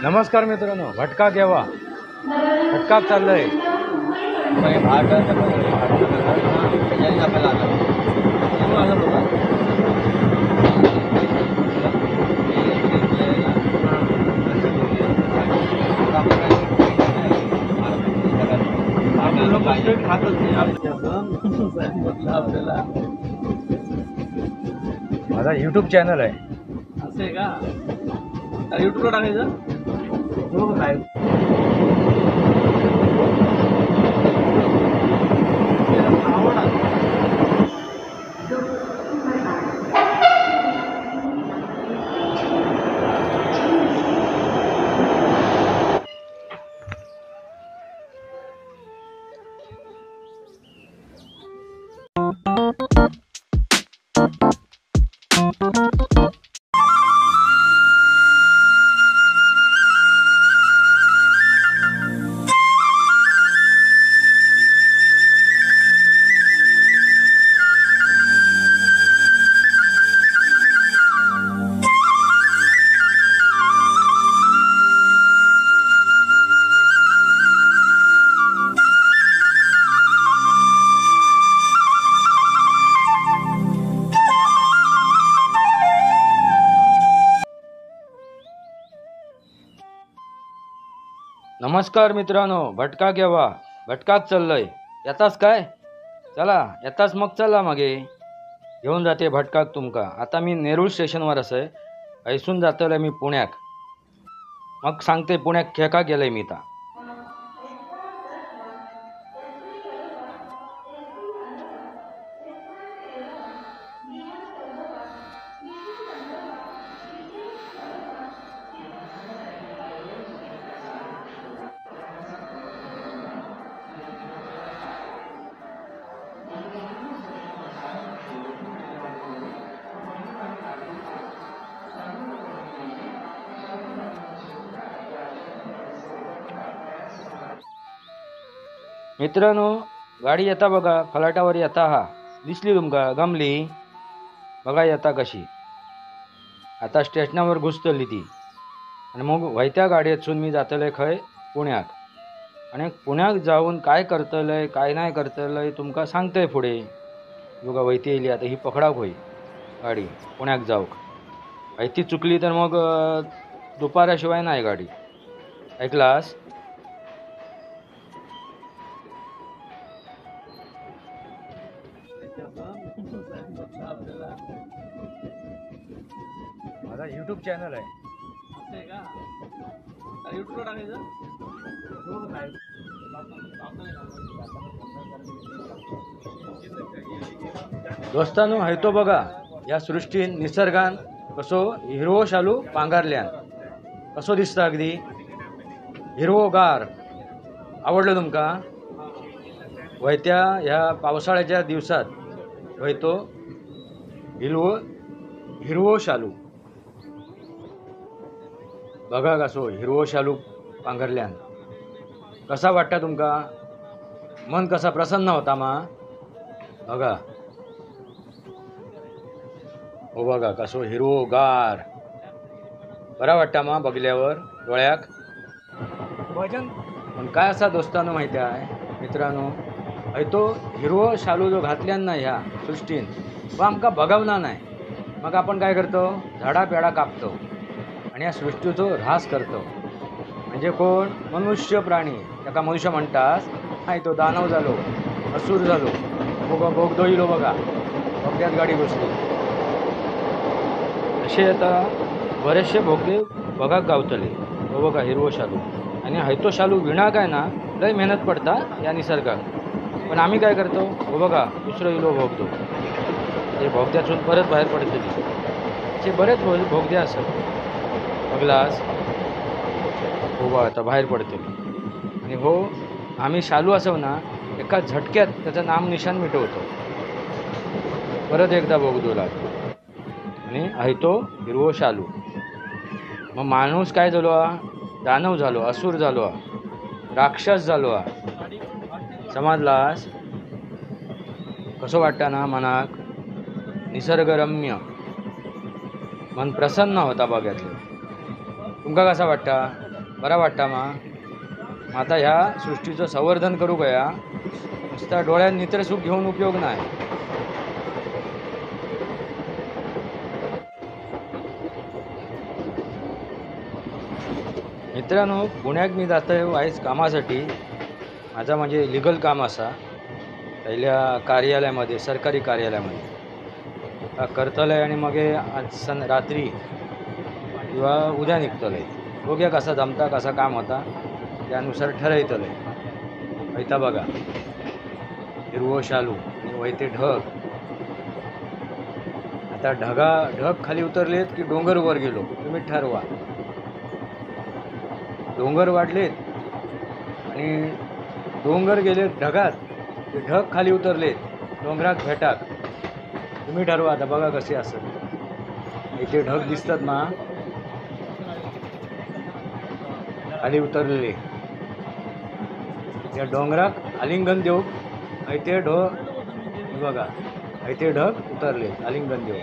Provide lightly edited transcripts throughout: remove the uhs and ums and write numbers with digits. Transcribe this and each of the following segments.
नमस्कार मित्रांनो, भटका केव्हा भटका चाललंय. माझा यूट्यूब चॅनल आहे. असं आहे का? यूट्यूबला टाकायचं. नमस्कार मित्रांनो, भटका केव्हा भटकाक चाललंय. येताच काय? चला येताच मग चला मागे घेऊन जाते भटकाक तुमका. आता मी नेरूळ स्टेशनवर असं हैसून जातले मी पुण्याक. मग सांगते पुण्याक खेका गेलंय मी ता. मित्रांनो, गाडी येता बघा, फलाटावर येता. हा दिसली तुमका गमली बघा येता कशी. आता स्टेशनावर घुसतली ती आणि मग वयत्या गाडयेतसून मी जातले खंय पुण्याक. आणि पुण्याक जाऊन काय करतलंय काय नाही करतलंय तुमका सांगतंय पुढे. बघा वयती येयली आता ही पकडाक होई गाडी पुण्याक जाऊक. वयती चुकली तर मग दुपाराशिवाय नाही गाडी. ऐकलास? माझा यूट्यूब चॅनल आहे. असं आहे का? यूट्यूबला टाकायचं. दोस्तांनो, आहे तो बघा या सृष्टीन निसर्गान कसो हिरवो शालू पांघरल्यान कसो दिसता. अगदी हिरवोगार. आवडलं तुमका? वयत्या ह्या पावसाळ्याच्या दिवसात वयतो हिरवो शालू बघा कसो हिरवो शालू पांघरल्यान कसा वाटता तुमका? मन कसा प्रसन्न होता मा. बघा हो बघा कसो हिरवोगार. बरा वाटता मा बघल्यावर डोळ्याक. भजन पण काय असा दोस्तांनो माहिती आहे मित्रांनो, तो हिरवो शालू जो घातल्यान ना ह्या सृष्टीन व आमका बघवना नाही. मग आपण काय करतो? झाडा पेडा कापतो आणि या सृष्टीचो ऱ्हास करतो. म्हणजे कोण? मनुष्य प्राणी. त्याका मनुष्य म्हणतात. हाय तो दानव झालो, असुर झालो. बघा बोगदो इलो बघा, बोगद्यात गाडी बसली. असे आता बरेचसे बोगदे बघाक गावतले. हो बघा हिरवो शालू. आणि हैतो शालू विणा काय ना लय मेहनत पडता या निसर्गात. पण आम्ही काय करतो? हो बघा दुसरं इलो भोगतो. ते भोगद्यातून परत बाहेर पडतली. असे बरेच भोगदे असत. बघलास हो बा आता बाहेर पडतली. आणि हो आम्ही शालू असो ना एका झटक्यात त्याचं नाम निशान मिटवतो. परत एकदा भोगदो लागतो आणि आहे तो हिरवो शालू. मग माणूस काय झालो? दानव झालो, असुर झालो, राक्षस झालो. समजलास? कसं वाटतं ना मनाक? निसर्गरम्य मन प्रसन्न होता बघ्यातलं. तुमका कसा वाटता? बरा वाटता मा? मग आता ह्या सृष्टीचं संवर्धन करू गया नुसता डोळ्यात नित्र सुख घेऊन उपयोग नाही. मित्रांनो, पुण्याक मी जातोय आयज कामासाठी. माझा म्हणजे लिगल काम असा पहिल्या कार्यालयामध्ये, सरकारी कार्यालयामध्ये करतले आणि मग आज रात्री किंवा उद्या निघतले. बघूया कसा जमता, कसा काम होता त्यानुसार ठरवतले. ऐता बघा हिरवो शालू आणि वैते ढग. आता ढग खाली उतरलेत की डोंगर वर गेलो तुम्ही ठरवा. डोंगर वाढलेत आणि डोंगर गेले ढगात, ते ढग खाली उतरलेत डोंगरात भेटाक. तुम्ही ठरवा. आता बघा कसे असत. इथे ढग दिसतात ना खाली उतरलेले, त्या डोंगराक आलिंगन देऊ. ऐते बघा ऐते ढग उतरले आलिंगन देऊ.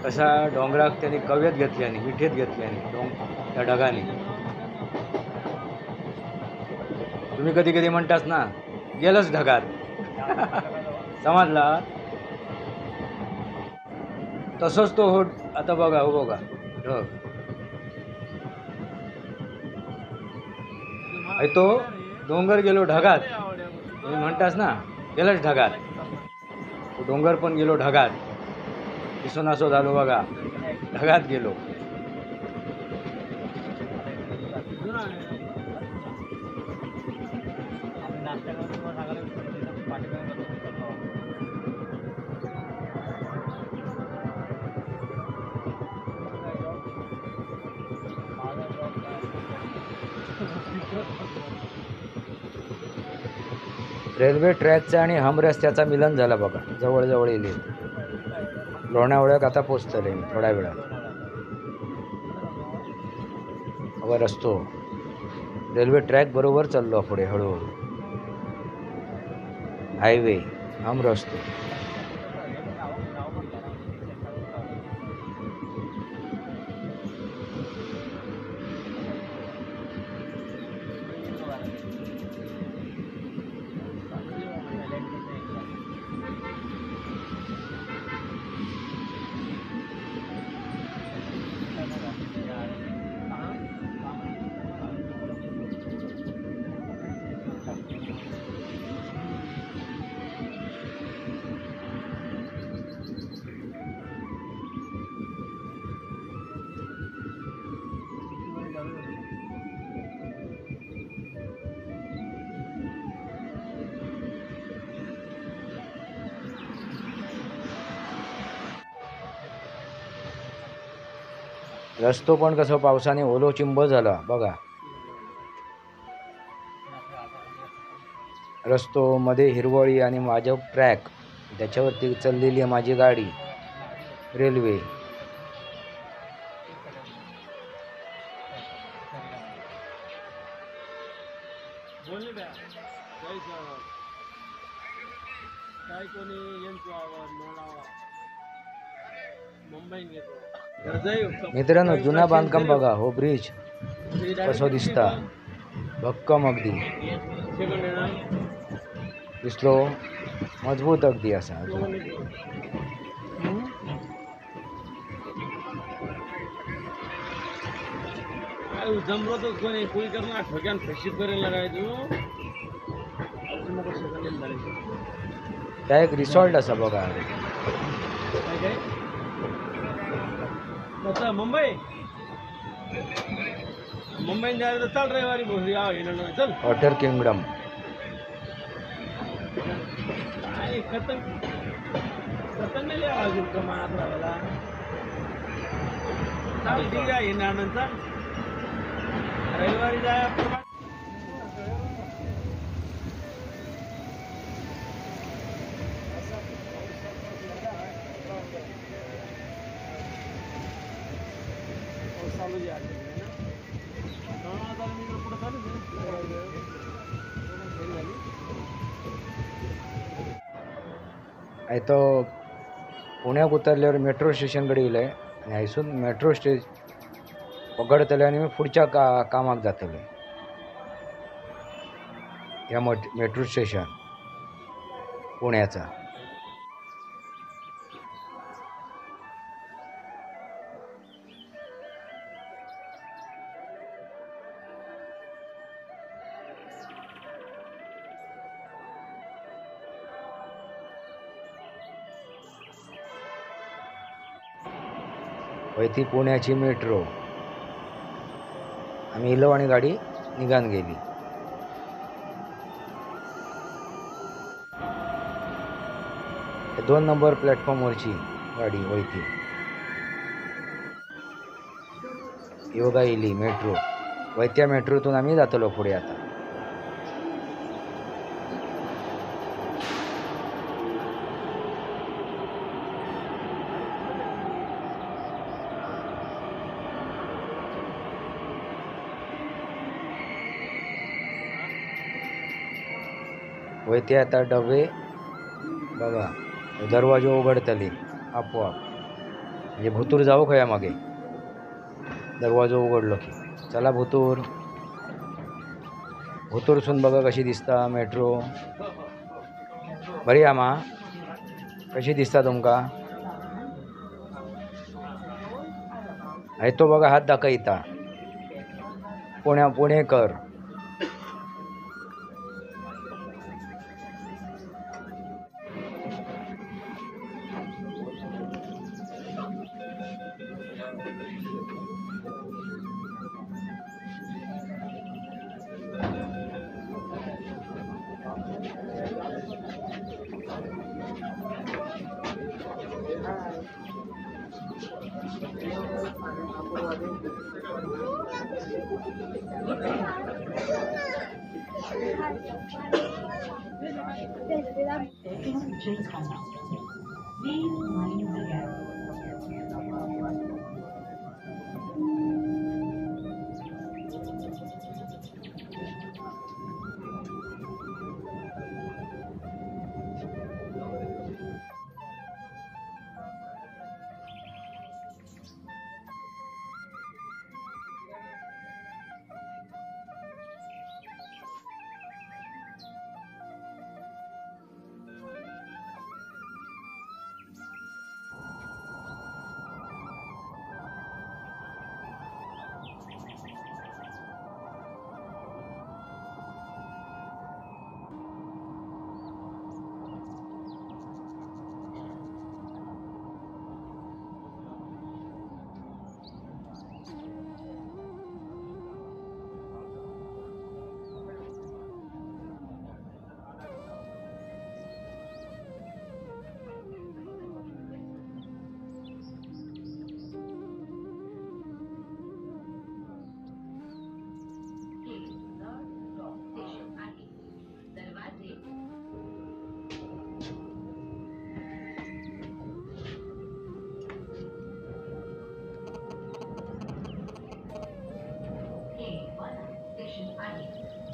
कसा डोंगराक त्यांनी कव्यात घेतल्याने, मिठीत घेतल्याने त्या ढगाने. तुम्ही कधी कधी म्हणतास ना गेलंच ढगात. समजला? तसंच तो हो. आता बघा हो, बघा ढग तो डोंगर गेलो ढगात. तुम्ही म्हणतास ना गेलंच ढगात. तो डोंगर पण गेलो ढगात. दिसून असो झालो बघा, ढगात गेलो. रेल्वे ट्रॅकचा आणि हम रस्त्याचा मिलन झाला बघा. जवळजवळ येईल. लोणावळ्यात आता पोचतले थोड्या वेळात. हवा रस्तो रेल्वे ट्रॅक बरोबर चाललो पुढे हळूहळू. हायवे हम रस्तो. रस्तो पण कसं पावसाने ओलो चिंब झाला बघा. रस्तो मध्ये हिरवळी आणि माझं ट्रॅक, त्याच्यावरती चाललेली आहे माझी गाडी. रेल्वे मित्रांनो, जुना बांधकाम बघा. हो ब्रिज कसं दिसता, भक्कम अगदी दिसलो, मजबूत अगदी असा. त्या एक रिसॉर्ट असा बघा. मुंबई जायचं चाल रविवारी चल. वॉटर किंगडम खतम नाही अजून कमात राहायला. चाल ठीक आहे येणार चाल रविवारी जाय. तो पुण्यात उतरल्यावर मेट्रो स्टेशनकडे गेलं आहे. आनी हायसून मेट्रो पकडतले आनी फुडच्या कामाक जातले ह्या मेट्रो स्टेशन पुण्याचा. ती पुण्याची मेट्रो. आम्ही इलो आणि गाडी निघान गेली. हे 2 नंबर प्लॅटफॉर्मवरची गाडी वयती. ही बघा येयली मेट्रो. वयत्या मेट्रोतून आम्ही जातलो पुढे आता. वयते आता डबे बघा दरवाजो उघडतले आपोआप. म्हणजे भुतूर जाऊ खया मागे दरवाजो उघडलो की. चला भुतूरसून बघा कशी दिसता मेट्रो. बरी आमा कशी दिसता तुमका. तो बघा हात दाखयता पुणेकर.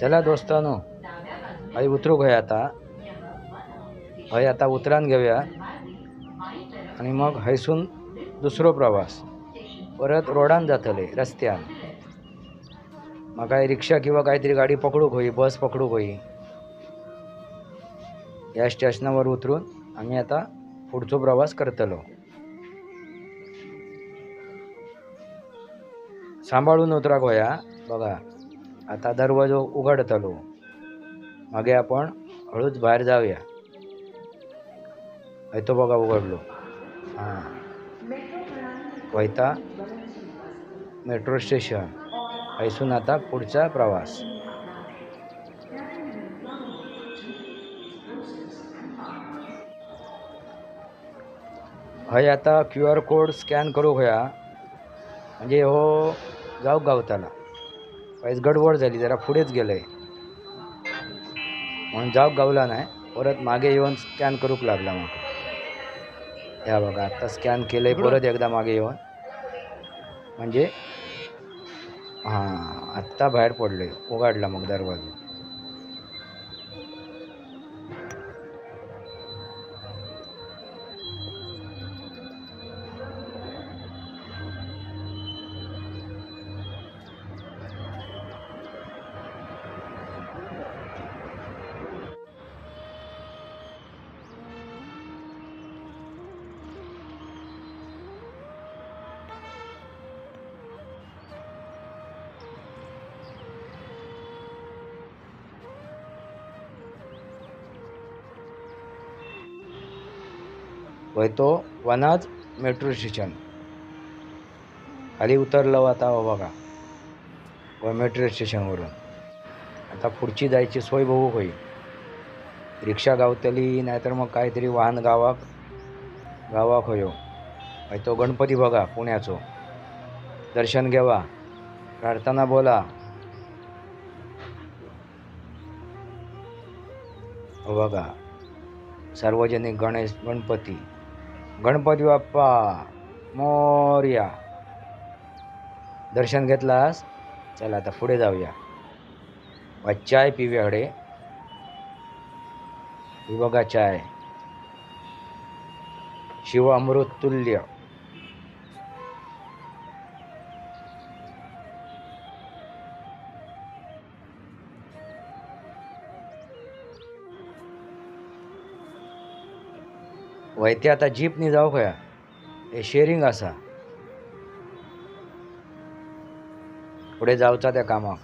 चला दोस्तानो हय उतरूक हय आता. हय आता उतरान घेऊया आणि मग हयसून दुसरो प्रवास परत रोडान जातले रस्त्यान. म्हाका रिक्षा किंवा काहीतरी गाडी पकडूक होई, बस पकडूक होई. या स्टेशनावर उतरून आम्ही आता पुढचो प्रवास करतलो. सांभाळून उतराक होया. बघा आता दरवाजो उघडतलो. मागे आपण हळूच बाहेर जाऊया. तो बघा उघडलो. हां वयता मेट्रो स्टेशन. हयसून आता पुढचा प्रवास. हय आता QR कोड स्कॅन करूक होया. म्हणजे हो जाऊक गावताला. काहीच गडबड झाली जरा पुढेच गेलंय म्हणून जाऊक गावला नाही. परत मागे येऊन स्कॅन करूक लागला माका. या बघा आता स्कॅन केलंय परत एकदा मागे येऊन. म्हणजे हां आत्ता बाहेर पडले. उघडला मग दरवाजा. वयतो वनाज मेट्रो स्टेशन. खाली उतरलो आता हो बघा व मेट्रो स्टेशनवरून. आता पुढची जायची सोय बघू होई. रिक्षा गावतली नाहीतर मग काहीतरी वाहन गावाक होयो. तो गणपती बघा पुण्याचो. दर्शन घेवा, प्रार्थना बोला. हो बघा सार्वजनिक गणपती बाप्पा मोरया. दर्शन घेतलास? चला आता पुढे जाऊया. चाय पिव्याकडे. ही बघा चाय, शिव अमृत तुल्य. वयते आता जीपनी जाऊ खया. हे शेअरिंग असा. पुढे जाऊचा त्या कामाक.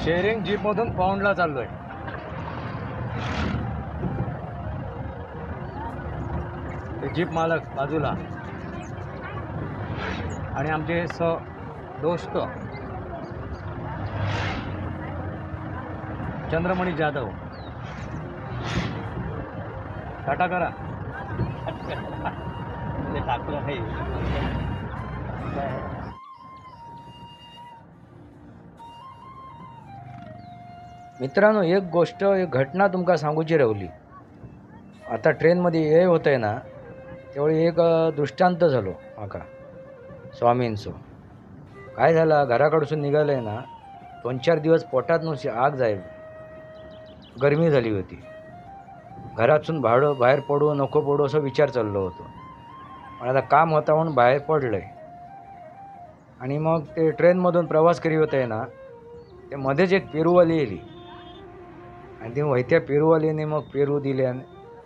शेअरिंग जीपमधून पौंडला चाललोय. जीप मालक बाजूला आणि आमचे दोस्त चंद्रमणी जाधव. टाटा करा. टाकलं आहे. मित्रांनो, एक घटना तुमका सांगूची रावली. आता ट्रेनमध्ये हे होत आहे ना, त्यावेळी एक दृष्टांत झालो माका स्वामींचो. काय झाला, घराकडसून निघालं आहे ना, 2-4 दिवस पोटात नुसती आग जाईल, गरमी झाली होती. घरातून बाहेर पडू नको पडू असं विचार चाललो होतो. पण आता काम होता म्हणून बाहेर पडलं आहे. आणि मग ते ट्रेनमधून प्रवास करी होत आहे ना, ते मध्येच एक पेरूवाली येली. आणि ती वयत्या पेरूवालीने मग पेरू दिले.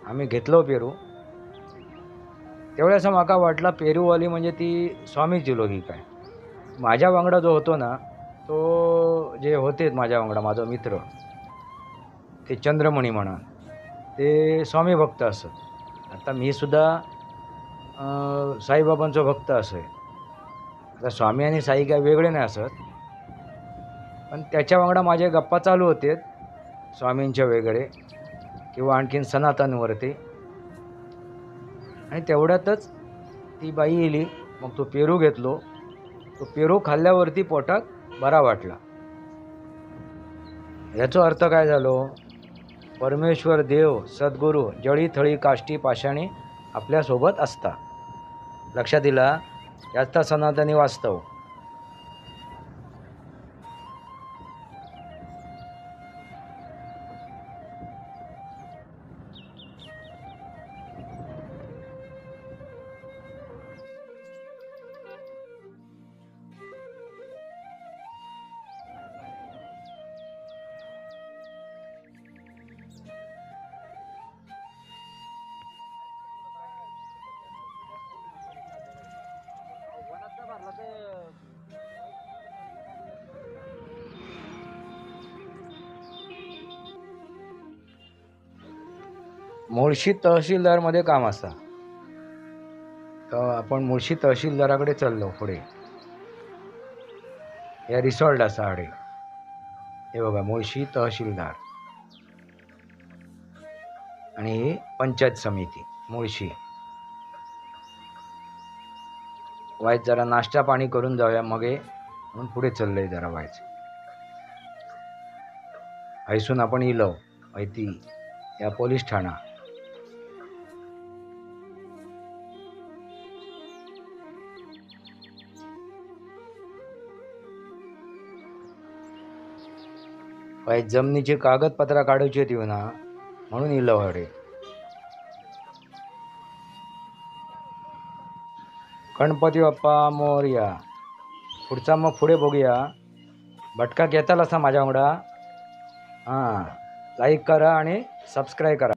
आम्ही घेतलो पेरू. तेवढ्याच म्हाका वाटला पेरूवाली म्हणजे ती स्वामीची लोकी काय. माझ्या वांगडा जो होतो ना तो जे होते माझ्या वांगडा माझा मित्र ते चंद्रमणी म्हणा ते स्वामी भक्त असत. आता मी सुद्धा साईबाबांचो भक्त असे. आता स्वामी आणि साई काय वेगळे नाही असत, पण त्याच्या वांगडा माझे गप्पा चालू होते स्वामींच्या वेगळे किंवा आणखीन सनातनवरती. आणि तेवढ्यातच ती बाई येली. मग तो पेरू घेतलो. तो पेरू खाल्ल्यावरती पोटात बरा वाटला. याचा अर्थ काय झालो, परमेश्वर देव सद्गुरू जळी थळी काष्टी पाषाणी आपल्यासोबत असता. लक्षात दिला. याचा सनातनी वास्तव. मुळशी तहसीलदारमध्ये काम असता. तर आपण मुळशी तहसीलदाराकडे चाललो पुढे. या रिसॉर्ट असा आडे. हे बघा मुळशी तहसीलदार आणि पंचायत समिती मुळशी. वाईट जरा नाश्ता पाणी करून जाऊया मगे म्हणून पुढे चाललंय जरा व्हायचं. हैसून आपण इलो ऐती या पोलीस ठाणा. काही जमिनीची कागदपत्रा काढायची होती ना म्हणून इलो हडे. गणपती बाप्पा मोरया. पुढचा मग पुढे बघूया. भटका घेताल असा माझ्या वांगडा. हां, लाईक करा आणि सबस्क्राईब करा.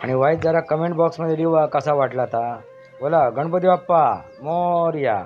आणि वाईट जरा कमेंट बॉक्समध्ये लिहा कसा वाटला आता. बोला गणपती बाप्पा मोरया.